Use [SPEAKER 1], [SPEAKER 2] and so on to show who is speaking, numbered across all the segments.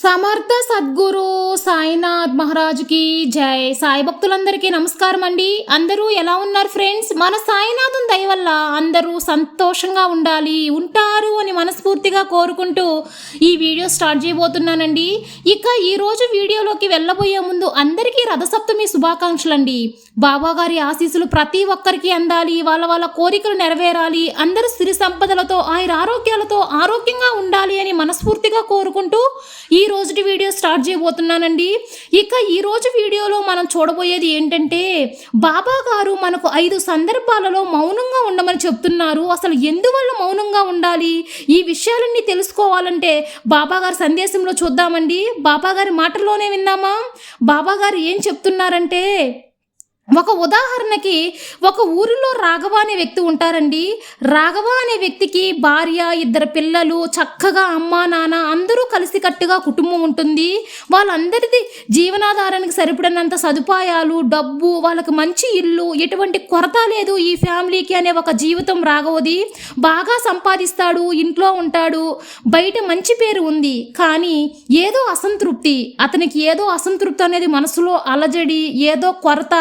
[SPEAKER 1] సమర్థ సద్గురు సాయినాథ్ మహారాజుకి జై. సాయి భక్తులందరికీ నమస్కారం అండి. అందరూ ఎలా ఉన్నారు ఫ్రెండ్స్? మన సాయినాథుని దయ వల్ల అందరూ సంతోషంగా ఉంటారు అని మనస్ఫూర్తిగా కోరుకుంటూ ఈ వీడియో స్టార్ట్ చేయబోతున్నానండి. ఇక ఈరోజు వీడియోలోకి వెళ్ళబోయే ముందు అందరికీ రథసప్తమి శుభాకాంక్షలు అండి. బాబా గారి ఆశీస్సులు ప్రతి ఒక్కరికి అందాలి, వాళ్ళ కోరికలు నెరవేరాలి, అందరూ సిరి సంపదలతో ఆరోగ్యాలతో ఆరోగ్యంగా ఉండాలి అని మనస్ఫూర్తిగా కోరుకుంటూ ఈ రోజు వీడియో స్టార్ట్ చేయబోతున్నానండి. ఇక ఈ రోజు వీడియోలో మనం చూడబోయేది ఏంటంటే, బాబా గారు మనకు 5 సందర్భాలలో మౌనంగా ఉండమని చెప్తున్నారు. అసలు ఎందువల్ల మౌనంగా ఉండాలి, ఈ విషయాలన్నీ తెలుసుకోవాలంటే బాబా గారి సందేశంలో చూద్దామండి. బాబా గారి మాటల్లోనే విన్నామా? బాబా గారు ఏం చెప్తున్నారంటే, ఒక ఉదాహరణకి ఒక ఊరిలో రాఘవ అనే వ్యక్తి ఉంటారండి. రాఘవ అనే వ్యక్తికి భార్య, 2 పిల్లలు, చక్కగా అమ్మ నాన్న అందరూ కలిసికట్టుగా కుటుంబం ఉంటుంది. వాళ్ళందరిది జీవనాధారానికి సరిపడినంత సదుపాయాలు, డబ్బు, వాళ్ళకి మంచి ఇల్లు, ఎటువంటి కొరత లేదు ఈ ఫ్యామిలీకి అనే ఒక జీవితం రాఘవది. బాగా సంపాదిస్తాడు, ఇంట్లో ఉంటాడు, బయట మంచి పేరు ఉంది. కానీ ఏదో అసంతృప్తి, అతనికి ఏదో అసంతృప్తి అనేది మనసులో అలజడి, ఏదో కొరత,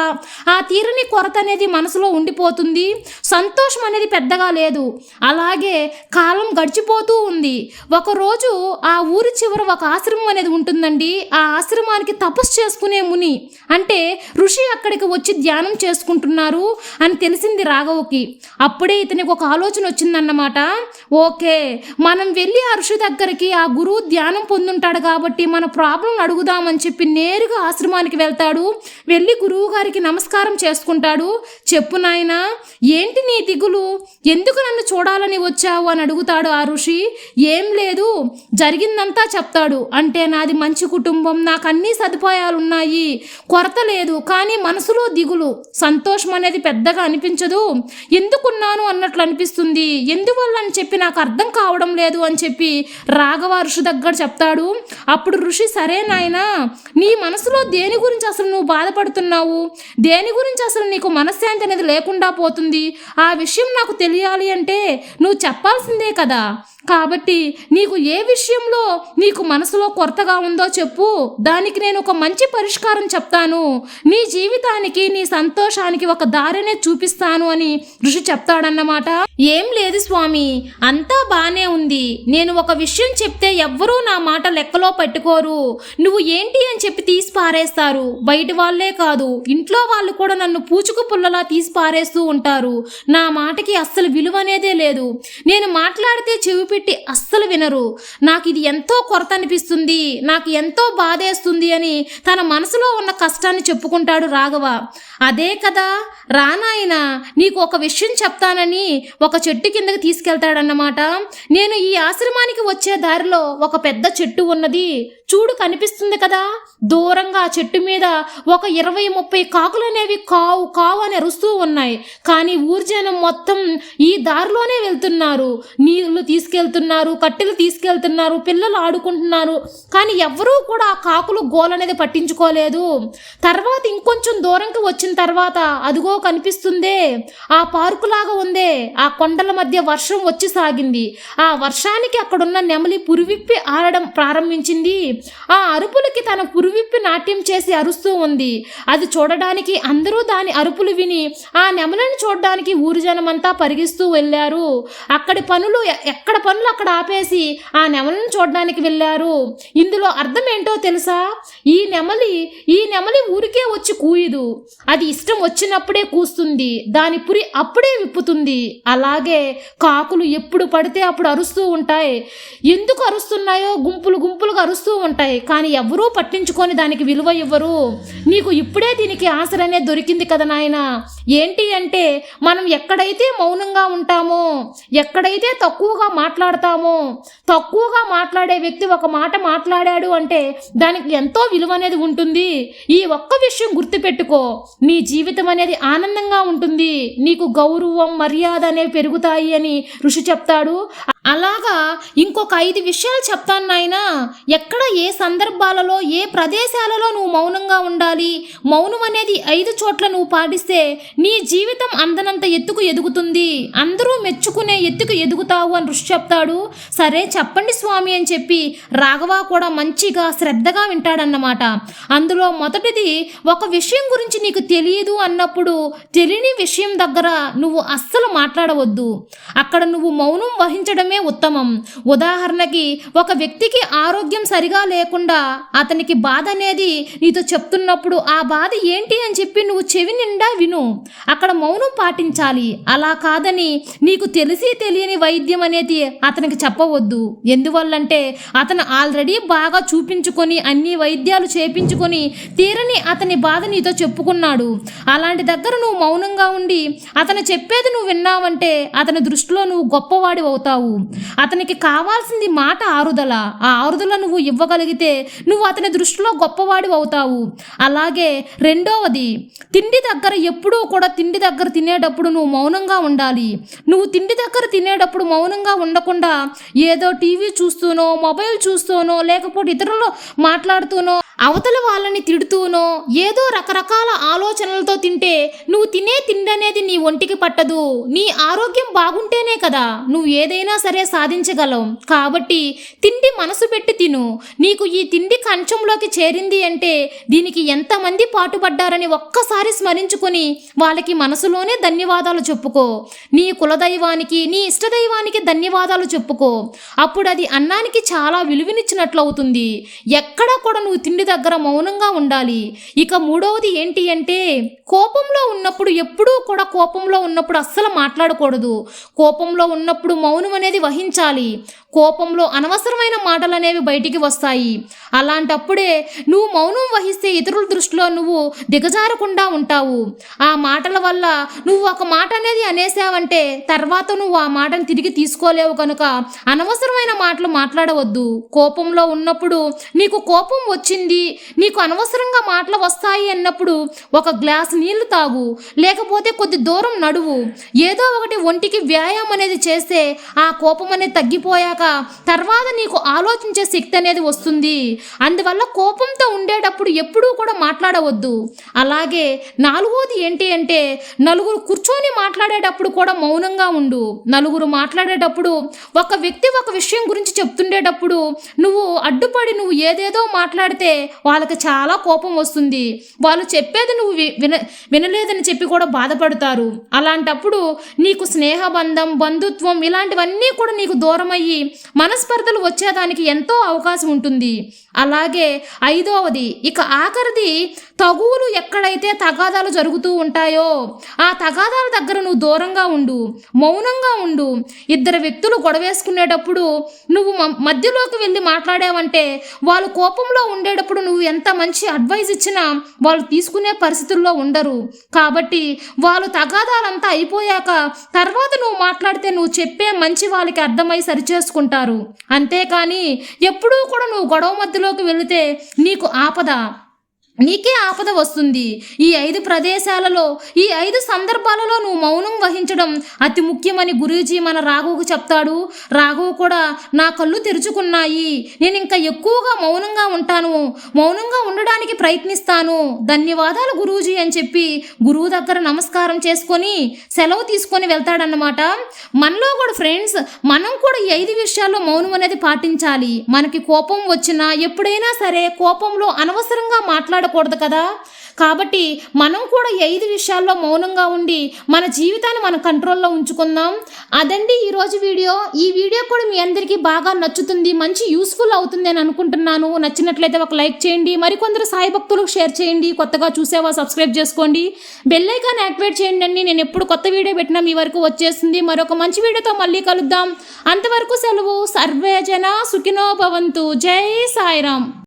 [SPEAKER 1] ఆ తీరని కొరత అనేది మనసులో ఉండిపోతుంది. సంతోషం అనేది పెద్దగా లేదు. అలాగే కాలం గడిచిపోతూ ఉంది. ఒకరోజు ఆ ఊరి చివర ఒక ఆశ్రమం అనేది ఉంటుందండి. ఆ ఆశ్రమానికి తపస్సు చేసుకునే ముని అంటే ఋషి అక్కడికి వచ్చి ధ్యానం చేసుకుంటున్నారు అని తెలిసింది రాఘవకి. అప్పుడే ఇతనికి ఒక ఆలోచన వచ్చిందన్నమాట. ఓకే, మనం వెళ్ళి ఆ ఋషి దగ్గరికి, ఆ గురువు ధ్యానం పొందుంటాడు కాబట్టి మన ప్రాబ్లం అడుగుదామని చెప్పి నేరుగా ఆశ్రమానికి వెళ్తాడు. వెళ్ళి గురువు గారికి నమస్కారం చేసుకుంటాడు. చెప్పు నాయనా, ఏంటి నీ దిగులు, ఎందుకు నన్ను చూడాలని వచ్చావు అని అడుగుతాడు ఆ ఋషి. ఏం లేదు, జరిగిందంతా చెప్తాడు. అంటే నాది మంచి కుటుంబం, నాకు అన్ని సదుపాయాలు ఉన్నాయి, కొరత లేదు, కానీ మనసులో దిగులు, సంతోషం అనేది పెద్దగా అనిపించదు, ఎందుకున్నాను అన్నట్లు అనిపిస్తుంది, ఎందువల్ల అని చెప్పి నాకు అర్థం కావడం లేదు అని చెప్పి రాఘవ ఋషి దగ్గర చెప్తాడు. అప్పుడు ఋషి, సరే నాయనా, నీ మనసులో దేని గురించి అసలు నువ్వు బాధపడుతున్నావు, దేని గురించి అసలు నీకు మనశ్శాంతి అనేది లేకుండా పోతుంది, ఆ విషయం నాకు తెలియాలి అంటే నువ్వు చెప్పాల్సిందే కదా. కాబట్టి నీకు ఏ విషయంలో నీకు మనసులో కొరతగా ఉందో చెప్పు, దానికి నేను ఒక మంచి పరిష్కారం చెప్తాను, నీ జీవితానికి, నీ సంతోషానికి ఒక దారినే చూపిస్తాను అని ఋషి చెప్తాడన్నమాట. ఏం లేదు స్వామి, అంతా బానే ఉంది, నేను ఒక విషయం చెప్తే ఎవ్వరూ నా మాట లెక్కలో పెట్టుకోరు, నువ్వు ఏంటి అని చెప్పి తీసి పారేస్తారు. బయట వాళ్ళే కాదు, ఇంట్లో వాళ్ళు కూడా నన్ను పూచుకు పుల్లలా తీసి పారేస్తూ ఉంటారు. నా మాటకి అస్సలు విలువ అనేదే లేదు, నేను మాట్లాడితే చెవి పెట్టి అస్సలు వినరు, నాకు ఇది ఎంతో కొరత అనిపిస్తుంది, నాకు ఎంతో బాధేస్తుంది అని తన మనసులో ఉన్న కష్టాన్ని చెప్పుకుంటాడు రాఘవ. అదే కదా, రానాయన నీకు ఒక విషయం చెప్తానని ఒక చెట్టు కిందకి తీసుకెళ్తాడన్నమాట. నేను ఈ ఆశ్రమానికి వచ్చే దారిలో ఒక పెద్ద చెట్టు ఉన్నది, చూడు కనిపిస్తుంది కదా, దూరంగా ఆ చెట్టు మీద ఒక 20-30 కాకులు అనేవి కావు కావు అని అరుస్తూ ఉన్నాయి. కానీ ఊరి జనం మొత్తం ఈ దారిలోనే వెళ్తున్నారు, నీళ్లు తీసుకెళ్తున్నారు, కట్టెలు తీసుకెళ్తున్నారు, పిల్లలు ఆడుకుంటున్నారు, కానీ ఎవ్వరూ కూడా ఆ కాకులు గోల అనేది పట్టించుకోలేదు. తర్వాత ఇంకొంచెం దూరంకి వచ్చిన తర్వాత అదిగో కనిపిస్తుందే, ఆ పార్కు లాగా ఉందే, ఆ కొండల మధ్య వర్షం వచ్చి సాగింది. ఆ వర్షానికి అక్కడున్న నెమలి పురివిప్పి ఆడడం ప్రారంభించింది. ఆ అరుపులకి తన పురివిప్పి నాట్యం చేసి అరుస్తూ ఉంది. అది చూడడానికి అందరూ దాని అరుపులు విని ఆ నెమలిని చూడడానికి ఊరి జనమంతా పరిగిస్తూ వెళ్ళారు. ఎక్కడ పనులు అక్కడ ఆపేసి ఆ నెమలిని చూడడానికి వెళ్ళారు. ఇందులో అర్థం ఏంటో తెలుసా? ఈ నెమలి ఊరికే వచ్చి కూయదు, అది ఇష్టం వచ్చినప్పుడే కూస్తుంది, దాని పురి అప్పుడే విప్పుతుంది. అలాగే కాకులు ఎప్పుడు పడితే అప్పుడు అరుస్తూ ఉంటాయి. ఎందుకు అరుస్తున్నాయో గుంపులుగా అరుస్తూ ఉంటాయి, కానీ ఎవరూ పట్టించుకొని దానికి విలువ ఇవ్వరు. నీకు ఇప్పుడే దీనికి ఆసరనే దొరికింది కదా నాయన. ఏంటి అంటే, మనం ఎక్కడైతే మౌనంగా ఉంటామో, ఎక్కడైతే తక్కువగా మాట్లాడతామో, తక్కువగా మాట్లాడే వ్యక్తి ఒక మాట మాట్లాడాడు అంటే దానికి ఎంతో విలువ అనేది ఉంటుంది. ఈ ఒక్క విషయం గుర్తుపెట్టుకో, నీ జీవితం అనేది ఆనందంగా ఉంటుంది, నీకు గౌరవం, మర్యాద అనేవి పెరుగుతాయి అని ఋషి చెప్తాడు. అలాగా ఇంకొక 5 విషయాలు చెప్తాను నాయనా. ఎక్కడ ఏ సందర్భాలలో ఏ ప్రదేశాలలో నువ్వు మౌనంగా ఉండాలి, మౌనం అనేది 5 చోట్ల నువ్వు పాటిస్తే నీ జీవితం అందనంత ఎత్తుకు ఎదుగుతుంది, అందరూ మెచ్చుకునే ఎత్తుకు ఎదుగుతావు అని ఋషి చెప్తాడు. సరే చెప్పండి స్వామి అని చెప్పి రాఘవ కూడా మంచిగా శ్రద్ధగా వింటాడన్నమాట. అందులో మొదటిది, ఒక విషయం గురించి నీకు తెలియదు అన్నప్పుడు తెలియని విషయం దగ్గర నువ్వు అస్సలు మాట్లాడవద్దు. అక్కడ నువ్వు మౌనం వహించడమే ఉత్తమం. ఉదాహరణకి ఒక వ్యక్తికి ఆరోగ్యం సరిగా లేకుండా అతనికి బాధ అనేది నీతో చెప్తున్నప్పుడు ఆ బాధ ఏంటి అని చెప్పి నువ్వు చెవి నిండా విను, అక్కడ మౌనం పాటించాలి. అలా కాదని నీకు తెలిసి తెలియని వైద్యం అనేది అతనికి చెప్పవద్దు. ఎందువల్లంటే అతను ఆల్రెడీ బాగా చూపించుకొని అన్ని వైద్యాలు చేపించుకొని తీరని అతని బాధ నీతో చెప్పుకున్నాడు. అలాంటి దగ్గర నువ్వు మౌనంగా ఉండి అతను చెప్పేది నువ్వు విన్నావంటే అతని దృష్టిలో నువ్వు గొప్పవాడి అవుతావు. అతనికి కావాల్సింది మాట ఆరుదల. ఆ ఆరుదల నువ్వు ఇవ్వగలిగితే నువ్వు అతని దృష్టిలో గొప్పవాడి అవుతావు. అలాగే రెండవది, తిండి దగ్గర ఎప్పుడూ కూడా తిండి దగ్గర తినేటప్పుడు నువ్వు మౌనంగా ఉండాలి. నువ్వు తిండి దగ్గర తినేటప్పుడు మౌనంగా ఉండకుండా ఏదో టీవీ చూస్తూనో మొబైల్ చూస్తూనో లేకపోతే ఇతరులు మాట్లాడుతూనో అవతల వాళ్ళని తిడుతూనో ఏదో రకరకాల ఆలోచనలతో తింటే నువ్వు తినే తిండి అనేది నీ ఒంటికి పట్టదు. నీ ఆరోగ్యం బాగుంటేనే కదా నువ్వు ఏదైనా సరే సాధించగలవు. కాబట్టి తిండి మనసు పెట్టి తిను. నీకు ఈ తిండి కంచంలోకి చేరింది అంటే దీనికి ఎంతమంది పాటుపడ్డారని ఒక్కసారి స్మరించుకొని వాళ్ళకి మనసులోనే ధన్యవాదాలు చెప్పుకో. నీ కులదైవానికి నీ ఇష్టదైవానికి ధన్యవాదాలు చెప్పుకో. అప్పుడు అది అన్నానికి చాలా విలువనిచ్చినట్లు అవుతుంది. ఎక్కడ కూడా నువ్వు తిండి దగ్గర మౌనంగా ఉండాలి. ఇక మూడవది ఏంటి అంటే, కోపంలో ఉన్నప్పుడు ఎప్పుడూ కూడా కోపంలో ఉన్నప్పుడు అస్సలు మాట్లాడకూడదు. కోపంలో ఉన్నప్పుడు మౌనం అనేది వహించాలి. కోపంలో అనవసరమైన మాటలు అనేవి బయటికి వస్తాయి. అలాంటప్పుడే నువ్వు మౌనం వహిస్తే ఇతరుల దృష్టిలో నువ్వు దిగజారకుండా ఉంటావు. ఆ మాటల వల్ల నువ్వు ఒక మాట అనేది అనేసావంటే తర్వాత నువ్వు ఆ మాటను తిరిగి తీసుకోలేవు. కనుక అనవసరమైన మాటలు మాట్లాడవద్దు. కోపంలో ఉన్నప్పుడు నీకు కోపం వచ్చింది, నీకు అనవసరంగా మాటలు వస్తాయి అన్నప్పుడు ఒక గ్లాస్ నీళ్లు తాగు, లేకపోతే కొద్ది దూరం నడువు. ఏదో ఒకటి ఒంటికి వ్యాయామం అనేది చేస్తే ఆ కోపం అనేది తగ్గిపోయాక తర్వాత నీకు ఆలోచించే శక్తి అనేది వస్తుంది. అందువల్ల కోపంతో ఉండేటప్పుడు ఎప్పుడూ కూడా మాట్లాడవద్దు. అలాగే నాలుగోది ఏంటి అంటే, నలుగురు కూర్చొని మాట్లాడేటప్పుడు కూడా మౌనంగా ఉండు. నలుగురు మాట్లాడేటప్పుడు ఒక వ్యక్తి ఒక విషయం గురించి చెప్తుండేటప్పుడు నువ్వు అడ్డుపడి నువ్వు ఏదేదో మాట్లాడితే వాళ్ళకి చాలా కోపం వస్తుంది. వాళ్ళు చెప్పేది నువ్వు వినలేదని చెప్పి కూడా బాధపడతారు. అలాంటప్పుడు నీకు స్నేహబంధం బంధుత్వం ఇలాంటివన్నీ కూడా నీకు దూరమయ్యి మనస్పర్ధలు వచ్చేదానికి ఎంతో అవకాశం ఉంటుంది. అలాగే ఐదవది, ఇక ఆఖరిది, తగువులు ఎక్కడైతే తగాదాలు జరుగుతూ ఉంటాయో ఆ తగాదాల దగ్గర నువ్వు దూరంగా ఉండు, మౌనంగా ఉండు. ఇద్దరు వ్యక్తులు గొడవేసుకునేటప్పుడు నువ్వు మధ్యలోకి వెళ్ళి మాట్లాడావంటే వాళ్ళు కోపంలో ఉండేటప్పుడు నువ్వు ఎంత మంచి అడ్వైజ్ ఇచ్చినా వాళ్ళు తీసుకునే పరిస్థితుల్లో ఉండరు. కాబట్టి వాళ్ళు తగాదాలంతా అయిపోయాక తర్వాత నువ్వు మాట్లాడితే నువ్వు చెప్పే మంచి వాళ్ళకి అర్థమై సరిచేసుకుంటారు. అంతేకాని ఎప్పుడూ కూడా నువ్వు గొడవ మధ్యలోకి వెళితే నీకే ఆపద వస్తుంది. ఈ 5 ప్రదేశాలలో ఈ 5 సందర్భాలలో నువ్వు మౌనం వహించడం అతి ముఖ్యమని గురూజీ మన రాఘవుకు చెప్తాడు. రాఘవు కూడా నా కళ్ళు తెరుచుకున్నాయి, నేను ఇంకా ఎక్కువగా మౌనంగా ఉంటాను, మౌనంగా ఉండడానికి ప్రయత్నిస్తాను, ధన్యవాదాలు గురూజీ అని చెప్పి గురువు దగ్గర నమస్కారం చేసుకొని సెలవు తీసుకొని వెళ్తాడన్నమాట. మనలో కూడా ఫ్రెండ్స్, మనం కూడా ఈ 5 విషయాల్లో మౌనం అనేది పాటించాలి. మనకి కోపం వచ్చినా ఎప్పుడైనా సరే కోపంలో అనవసరంగా మాట్లాడకూడదు కదా. కాబట్టి మనం కూడా 5 విషయాల్లో మౌనంగా ఉండి మన జీవితాన్ని మన కంట్రోల్లో ఉంచుకుందాం. అదండి ఈరోజు వీడియో. ఈ వీడియో కూడా మీ అందరికీ బాగా నచ్చుతుంది, మంచి యూస్ఫుల్ అవుతుంది అని అనుకుంటున్నాను. నచ్చినట్లయితే ఒక లైక్ చేయండి, మరికొందరు సాయి భక్తులకు షేర్ చేయండి, కొత్తగా చూసేవా సబ్స్క్రైబ్ చేసుకోండి, బెల్ ఐకాన్ యాక్టివేట్ చేయండి అండి. నేను ఎప్పుడు కొత్త వీడియో పెట్టినా మీ వరకు వచ్చేస్తుంది. మరొక మంచి వీడియోతో మళ్ళీ కలుద్దాం. అంతవరకు సెలవు. సర్వే జన సుఖినో భవంతు. జై సాయిరామ్.